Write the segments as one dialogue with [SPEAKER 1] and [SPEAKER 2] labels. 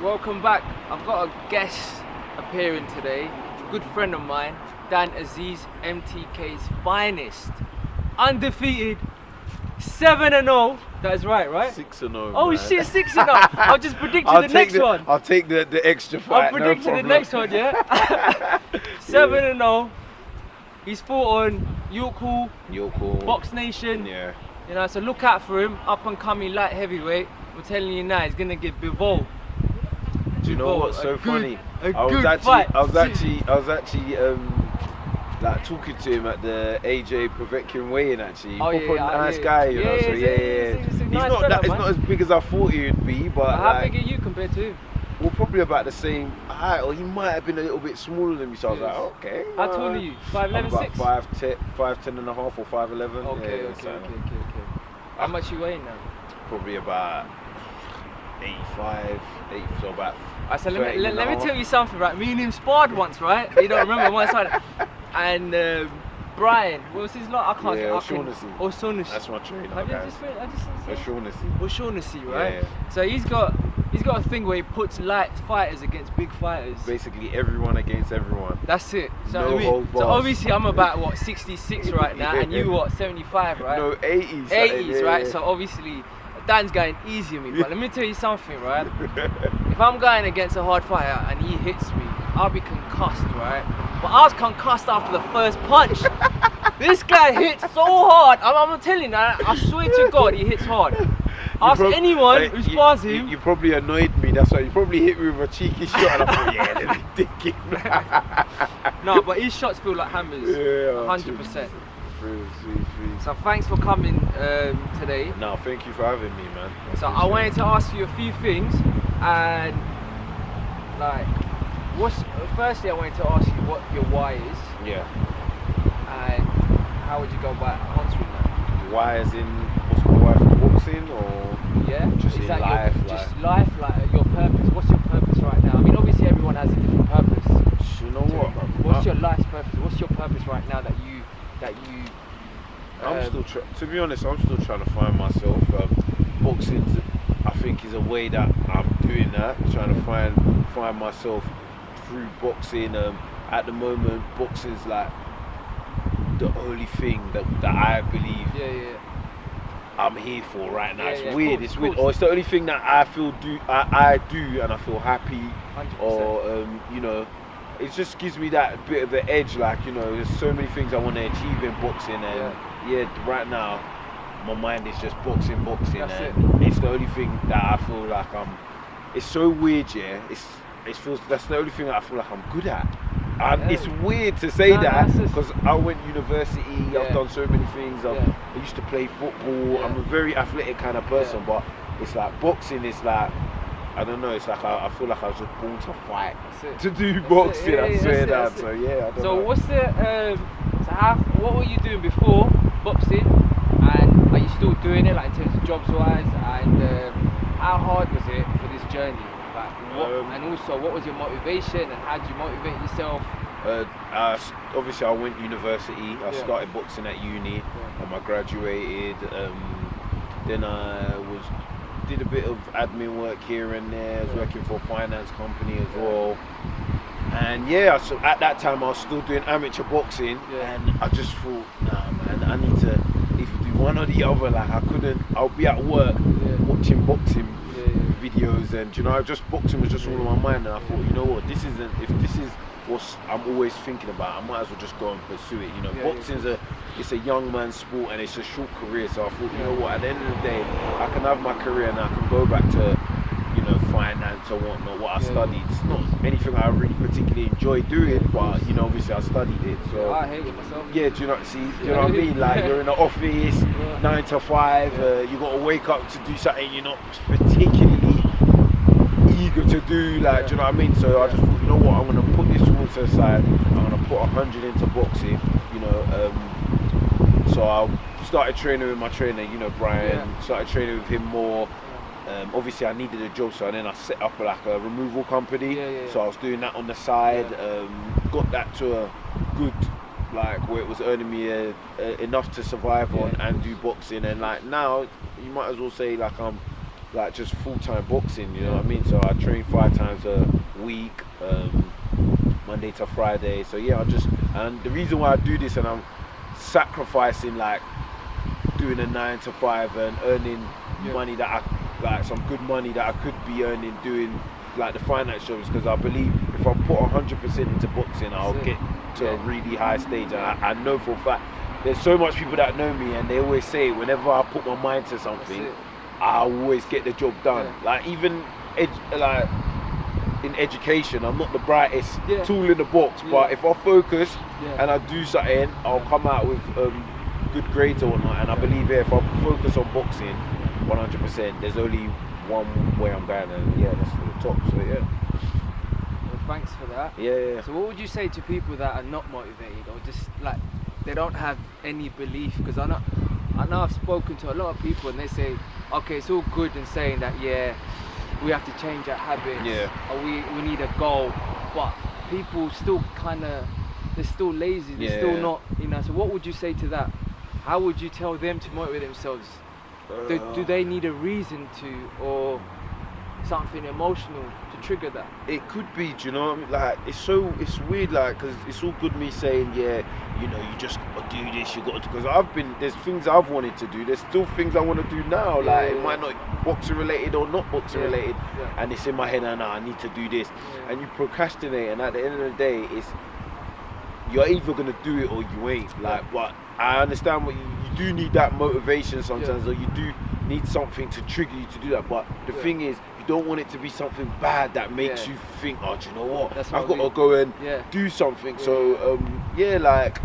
[SPEAKER 1] Welcome back. I've got a guest appearing today. A good friend of mine, Dan Azeez, MTK's finest. Undefeated, 7-0. That is right?
[SPEAKER 2] 6-0.
[SPEAKER 1] Oh
[SPEAKER 2] man.
[SPEAKER 1] shit, 6-0. I'll just predict the next one.
[SPEAKER 2] I'll take the extra fight.
[SPEAKER 1] I'll predict the next one, yeah? 7-0. He's fought on York Hall, Box Nation.
[SPEAKER 2] Yeah.
[SPEAKER 1] You know, so look out for him. Up and coming light heavyweight. I'm telling you now, he's gonna get bivol.
[SPEAKER 2] Do you know what's so funny?
[SPEAKER 1] I was
[SPEAKER 2] actually like talking to him at the AJ Povetkin weigh-in actually. Nice guy, you know. So
[SPEAKER 1] He's nice
[SPEAKER 2] he's not as big as I thought he would be, but
[SPEAKER 1] how big are you compared to him?
[SPEAKER 2] We're probably about the same height, or he might have been a little bit smaller than me. So I was like, okay.
[SPEAKER 1] How tall are you? 5'11", 6?
[SPEAKER 2] 5'10 and a half or 5'11.
[SPEAKER 1] Okay. How much you weighing now?
[SPEAKER 2] Probably about 85, so about.
[SPEAKER 1] So let me tell you something, right? Me and him sparred once, right? You don't remember one side. And Brian, what was his name? I can't.
[SPEAKER 2] O'Shaughnessy.
[SPEAKER 1] O'Shaughnessy.
[SPEAKER 2] That's my trainer.
[SPEAKER 1] O'Shaughnessy.
[SPEAKER 2] O'Shaughnessy.
[SPEAKER 1] O'Shaughnessy, right?
[SPEAKER 2] Yeah.
[SPEAKER 1] So he's got a thing where he puts light fighters against big fighters.
[SPEAKER 2] Basically everyone against everyone.
[SPEAKER 1] That's it.
[SPEAKER 2] No hold bars.
[SPEAKER 1] So obviously I'm about what 66 right now, and you what 75, right?
[SPEAKER 2] No, 80s.
[SPEAKER 1] 80s, right? So obviously Dan's going easy on me, but let me tell you something, right? If I'm going against a hard fighter and he hits me, I'll be concussed, right? But I was concussed after the first punch. This guy hits so hard. I'm telling you now, I swear to God, he hits hard. Ask anyone who spars him.
[SPEAKER 2] You probably annoyed me, that's why you probably hit me with a cheeky shot and I thought, yeah, let me dig it.
[SPEAKER 1] No, but his shots feel like hammers, 100%. So thanks for coming today.
[SPEAKER 2] No, thank you for having me, man.
[SPEAKER 1] So I wanted to ask you a few things, and like, firstly I wanted to ask you what your why is.
[SPEAKER 2] Yeah.
[SPEAKER 1] And how would you go about answering that?
[SPEAKER 2] Why is in what's my why for boxing or just in life?
[SPEAKER 1] Like your purpose. What's your purpose right now? I mean, obviously everyone has a different purpose.
[SPEAKER 2] You know what?
[SPEAKER 1] What's your life's purpose? What's your purpose right now that you
[SPEAKER 2] I'm still to be honest, I'm still trying to find myself. Boxing, I think, is a way that I'm doing that, trying to find myself through boxing. At the moment, boxing's like the only thing that I believe I'm here for right now. It's weird. It's weird. Or it's the only thing that I feel I do, and I feel happy.
[SPEAKER 1] 100%.
[SPEAKER 2] Or you know, it just gives me that bit of an edge. Like, you know, there's so many things I want to achieve in boxing, and right now my mind is just boxing. It's the only thing that I feel like it's so weird, yeah. It feels that's the only thing that I feel like I'm good at. And it's weird to say that because I went university, I've done so many things. I used to play football. I'm a very athletic kind of person, but it's like boxing is like, I don't know, it's like I feel like I was just born to fight, to do boxing. I swear that. So yeah, I don't know.
[SPEAKER 1] What's the what were you doing before boxing, and are you still doing it, like in terms of jobs wise, and how hard was it for this journey? Like, and also what was your motivation, and how did you motivate yourself?
[SPEAKER 2] Obviously I went university. I started boxing at uni. I graduated. Then I did a bit of admin work here and there. I was working for a finance company as well. And so at that time I was still doing amateur boxing, and I just thought, nah man, I need to either do one or the other. Like I'll be at work watching boxing videos, and you know, boxing was just all on my mind, and I thought, you know what, if this is what I'm always thinking about, I might as well just go and pursue it. You know, boxing's it's a young man's sport, and it's a short career, so I thought, you know what, at the end of the day, I can have my career and I can go back to, you know, finance or whatnot, what I studied. It's not anything I really particularly enjoy doing, but you know, obviously I studied it, so
[SPEAKER 1] I hate it myself.
[SPEAKER 2] Yeah, do you know what I mean? Like, you're in the office, 9 to 5, you got to wake up to do something you're not particularly eager to do, like, do you know what I mean? So I just thought, you know what, I'm going to put this towards the side, I'm going to put 100 into boxing, you know. So I started training with my trainer, you know, Brian, started training with him more. Obviously I needed a job, so then I set up like a removal company. So I was doing that on the side. Got that to a good, like, where it was earning me enough to survive on and do boxing. And like now, you might as well say like I'm like just full-time boxing, you know what I mean? So I train 5 times a week, Monday to Friday. So yeah, and the reason why I do this, and I'm sacrificing like doing a 9 to 5 and earning money that like some good money that I could be earning doing like the finance jobs, because I believe if I put 100% into boxing, I'll get to a really high stage. And I know for a fact there's so much people that know me, and they always say whenever I put my mind to something, I always get the job done. Like even like in education, I'm not the brightest tool in the box, but if I focus and I do something, I'll come out with good grades or whatnot. And I believe if I focus on boxing 100%, there's only one way I'm going, and that's for the top. So
[SPEAKER 1] Well, thanks for that.
[SPEAKER 2] Yeah.
[SPEAKER 1] So what would you say to people that are not motivated, or just like they don't have any belief? Because I know I've spoken to a lot of people, and they say, okay, it's all good in saying that we have to change our habits, or we need a goal, but people still they're still lazy, they're still not, so what would you say to that? How would you tell them to motivate themselves? Do they need a reason to, or something emotional to trigger that?
[SPEAKER 2] It could be, do you know what I mean? Like it's weird, like, because it's all good me saying, you just got to do this, you got to, because there's things I've wanted to do, there's still things I want to do now, like it might not boxing related or not boxing related, and it's in my head, and I need to do this, and you procrastinate, and at the end of the day, you're either gonna do it or you ain't. Like, but I understand what you do need that motivation sometimes, or you do need something to trigger you to do that. But the thing is, you don't want it to be something bad that makes you think, oh, do you know what? I've got to go and do something. So like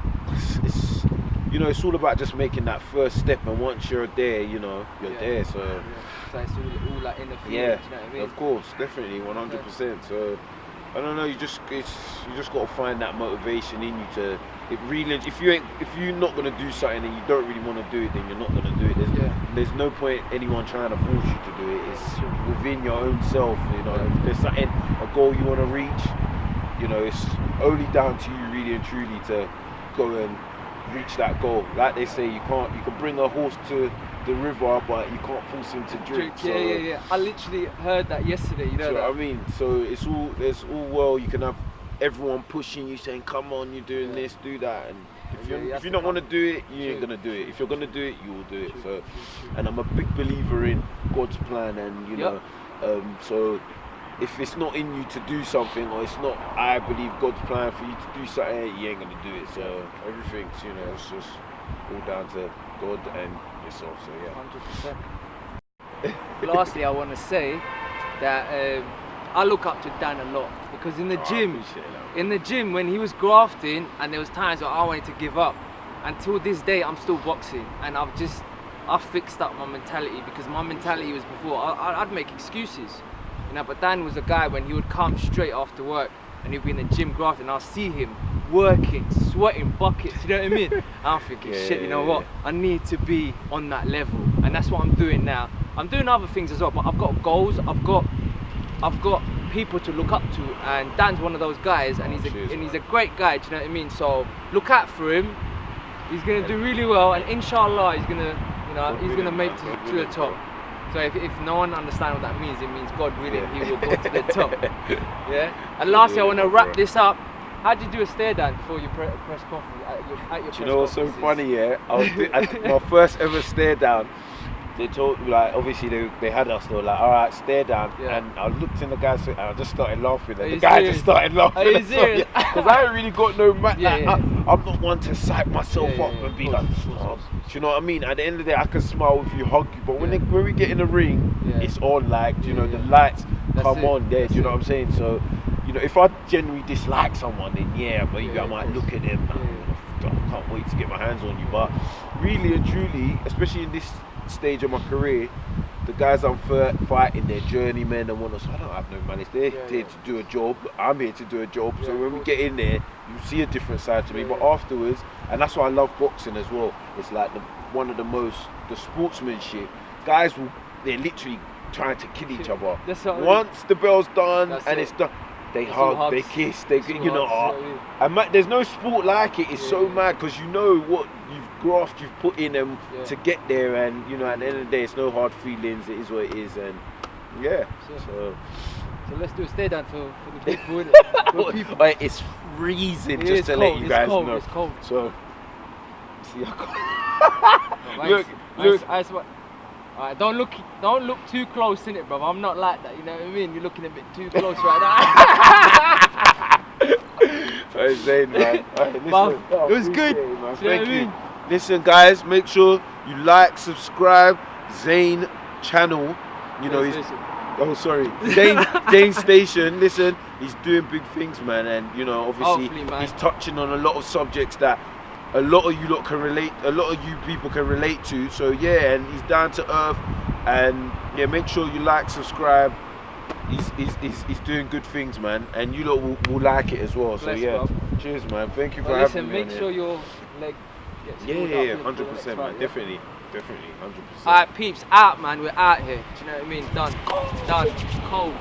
[SPEAKER 2] it's all about just making that first step, and once you're there, you're there. So
[SPEAKER 1] it's all like in the field.
[SPEAKER 2] Yeah,
[SPEAKER 1] you know what I mean?
[SPEAKER 2] of course, definitely, 100%. So I don't know. You just got to find that motivation in you to. It really. If you're not gonna do something and you don't really want to do it, then you're not gonna do it. There's no point anyone trying to force you to do it. It's within your own self. If there's something, a goal you want to reach, it's only down to you really and truly to go and reach that goal. Like they say, you can bring a horse to the river, but you can't force him to drink. So,
[SPEAKER 1] I literally heard that yesterday. You know
[SPEAKER 2] what I mean? So there's all well, you can have everyone pushing you, saying, "Come on, you're doing this, do that." And if you don't want to do it, you ain't gonna do it. If you're gonna do it, you will do it. So, and I'm a big believer in God's plan, and so if it's not in you to do something, or it's not, I believe, God's plan for you to do something, you ain't gonna do it. So everything's, it's just all down to God and yourself. So
[SPEAKER 1] 100%. Lastly, I want to say that I look up to Dan a lot, because in the gym when he was grafting, and there was times where I wanted to give up, until this day I'm still boxing, and I've fixed up my mentality, because my mentality was before I'd make excuses, but Dan was a guy, when he would come straight after work and he'd be in the gym grafting, and I'll see him working, sweating buckets, you know what I mean? And I'm thinking, what? I need to be on that level, and that's what I'm doing now. I'm doing other things as well, but I've got goals, I've got people to look up to, and Dan's one of those guys, and he's a great guy, do you know what I mean? So look out for him. He's gonna do really well, and inshallah he's gonna make it to the top. So if no one understands what that means, it means God willing, he will go to the top. And lastly, I want to wrap this up. How did you do a stare down before your press conference at your press conference?
[SPEAKER 2] Do you know what's so funny? I did my first ever stare down. They told, like, obviously they had us, they were like, all right, stare down. And I looked in the guy's face, and I just started laughing. And the guy just started laughing.
[SPEAKER 1] Are you serious?
[SPEAKER 2] Because I ain't really got no I'm not one to psych myself up and be like, oh, do you know what I mean? At the end of the day, I can smile with you, hug you, but when we get in the ring, it's on, like, the lights come on there, do you know what I'm saying? So, if I genuinely dislike someone, then maybe I might look at them, I can't wait to get my hands on you. But really and truly, especially in this stage of my career, the guys I'm fighting, they're journeymen and whatnot, so I don't have no malice. They're here to do a job, I'm here to do a job, so when we get in there, you see a different side to me, but afterwards, and that's why I love boxing as well, it's like the sportsmanship, they're literally trying to kill each other. Once the bell's done and it's done, they
[SPEAKER 1] Let's do
[SPEAKER 2] hug, they
[SPEAKER 1] hugs.
[SPEAKER 2] kiss, they,
[SPEAKER 1] Let's do
[SPEAKER 2] you know,
[SPEAKER 1] hugs,
[SPEAKER 2] and there's no sport like it. It's
[SPEAKER 1] Yeah,
[SPEAKER 2] so
[SPEAKER 1] yeah.
[SPEAKER 2] mad because you know what you've grafted, you've put in them
[SPEAKER 1] Yeah.
[SPEAKER 2] to get there, and you know, at the end of the day, it's no hard feelings. It is what it is, and yeah.
[SPEAKER 1] Sure.
[SPEAKER 2] So
[SPEAKER 1] So let's do a stay down for the people, innit? For the people.
[SPEAKER 2] Like, it's freezing,
[SPEAKER 1] It
[SPEAKER 2] just
[SPEAKER 1] is
[SPEAKER 2] to
[SPEAKER 1] cold,
[SPEAKER 2] let you
[SPEAKER 1] it's
[SPEAKER 2] guys
[SPEAKER 1] cold,
[SPEAKER 2] know.
[SPEAKER 1] It's cold.
[SPEAKER 2] So, see, look,
[SPEAKER 1] Alright, don't look too close in it, bro. I'm not like that, you know what I mean? You're looking a bit too close right now.
[SPEAKER 2] Alright, Zain, man. Alright, listen,
[SPEAKER 1] It was good.
[SPEAKER 2] appreciate it, man.
[SPEAKER 1] Do you know what
[SPEAKER 2] Thank
[SPEAKER 1] I
[SPEAKER 2] you.
[SPEAKER 1] mean?
[SPEAKER 2] Listen, guys, make sure you like, subscribe, Zain channel. You know, he's.
[SPEAKER 1] Zain.Station.
[SPEAKER 2] Oh, sorry. Zain.Station. Listen, he's doing big things, man, and you know, obviously,
[SPEAKER 1] Hopefully, man.
[SPEAKER 2] he's touching on a lot of subjects that a lot of you lot can relate. A lot of you people can relate to. So yeah, and he's down to earth, and yeah, make sure you like, subscribe. He's doing good things, man, and you lot will like it as well. So
[SPEAKER 1] Bless,
[SPEAKER 2] yeah,
[SPEAKER 1] bro.
[SPEAKER 2] cheers, man. Thank you for
[SPEAKER 1] But
[SPEAKER 2] having
[SPEAKER 1] listen,
[SPEAKER 2] me.
[SPEAKER 1] make
[SPEAKER 2] on
[SPEAKER 1] sure
[SPEAKER 2] here.
[SPEAKER 1] your leg gets
[SPEAKER 2] Yeah,
[SPEAKER 1] healed
[SPEAKER 2] yeah,
[SPEAKER 1] up
[SPEAKER 2] yeah,
[SPEAKER 1] for the
[SPEAKER 2] 100%,
[SPEAKER 1] next
[SPEAKER 2] man.
[SPEAKER 1] fight, yeah?
[SPEAKER 2] Definitely, 100%.
[SPEAKER 1] Alright, peeps, out, man. We're out here. Do you know what I mean? Done. Cold.